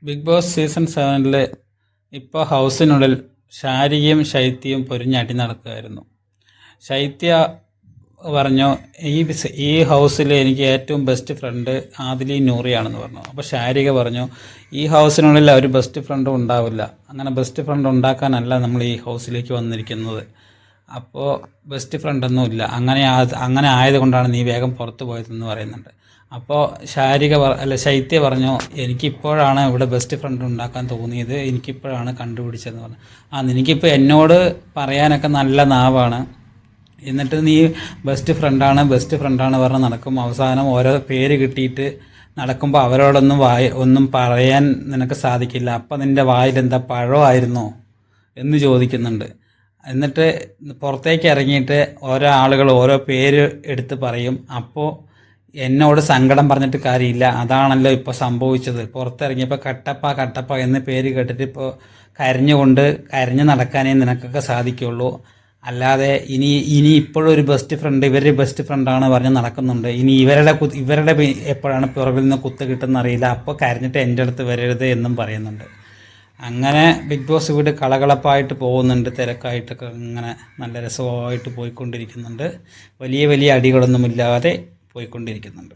Big boss season 7 ഇപ്പോൾ ഹൗസിനുള്ളിൽ ശാരികയും ശൈത്യയും പൊരിഞ്ഞടി നടക്കുകയായിരുന്നു. ശൈത്യ പറഞ്ഞു, ഈ ഹൗസിൽ എനിക്ക് ഏറ്റവും ബെസ്റ്റ് ഫ്രണ്ട് ആദിലി നൂറിയാണെന്ന് പറഞ്ഞു. അപ്പോൾ ശാരിക പറഞ്ഞു, ഈ ഹൗസിനുള്ളിൽ ഒരു ബെസ്റ്റ് ഫ്രണ്ടും ഉണ്ടാവില്ല, അങ്ങനെ ബെസ്റ്റ് ഫ്രണ്ട് ഉണ്ടാക്കാനല്ല നമ്മൾ ഈ ഹൗസിലേക്ക് വന്നിരിക്കുന്നത്. അപ്പോൾ ബെസ്റ്റ് ഫ്രണ്ടൊന്നുമില്ല, അങ്ങനെ ആയതുകൊണ്ടാണ് നീ വേഗം പുറത്ത് പോയതെന്ന് പറയുന്നുണ്ട്. അപ്പോൾ ശൈത്യ പറഞ്ഞു, എനിക്കിപ്പോഴാണ് ഇവിടെ ബെസ്റ്റ് ഫ്രണ്ട് ഉണ്ടാക്കാൻ തോന്നിയത്, എനിക്കിപ്പോഴാണ് കണ്ടുപിടിച്ചതെന്ന് പറഞ്ഞു. നിനക്കിപ്പോൾ എന്നോട് പറയാനൊക്കെ നല്ല നാവാണ്, എന്നിട്ട് നീ ബെസ്റ്റ് ഫ്രണ്ടാണ് പറഞ്ഞ് നടക്കും. അവസാനം ഓരോ പേര് കിട്ടിയിട്ട് നടക്കുമ്പോൾ ഒന്നും പറയാൻ നിനക്ക് സാധിക്കില്ല. അപ്പം നിൻ്റെ വായിലെന്താ പഴമായിരുന്നോ എന്ന് ചോദിക്കുന്നുണ്ട്. എന്നിട്ട് പുറത്തേക്ക് ഇറങ്ങിയിട്ട് ഓരോ ആളുകൾ ഓരോ പേര് എടുത്ത് പറയും. അപ്പോൾ എന്നോട് സങ്കടം പറഞ്ഞിട്ട് കാര്യമില്ല, അതാണല്ലോ ഇപ്പോൾ സംഭവിച്ചത്. പുറത്തിറങ്ങിയപ്പോൾ കട്ടപ്പ എന്ന് പേര് കേട്ടിട്ട് ഇപ്പോൾ കരഞ്ഞു നടക്കാനേ നിനക്കൊക്കെ സാധിക്കുള്ളൂ. അല്ലാതെ ഇനി ഇപ്പോഴും ഒരു ബെസ്റ്റ് ഫ്രണ്ട്, ഇവരുടെ ബെസ്റ്റ് ഫ്രണ്ടാണ് പറഞ്ഞ് നടക്കുന്നുണ്ട്. ഇനി ഇവരുടെ എപ്പോഴാണ് പുറകിൽ നിന്ന് കുത്ത് കിട്ടുന്ന അറിയില്ല. അപ്പോൾ കരഞ്ഞിട്ട് എൻ്റെ അടുത്ത് വരരുത് എന്നും പറയുന്നുണ്ട്. അങ്ങനെ ബിഗ് ബോസ് വീട് കളകളപ്പായിട്ട് പോകുന്നുണ്ട്, തിരക്കായിട്ടൊക്കെ ഇങ്ങനെ നല്ല രസമായിട്ട് പോയിക്കൊണ്ടിരിക്കുന്നുണ്ട്. വലിയ അടികളൊന്നുമില്ലാതെ പോയിക്കൊണ്ടിരിക്കുന്നുണ്ട്.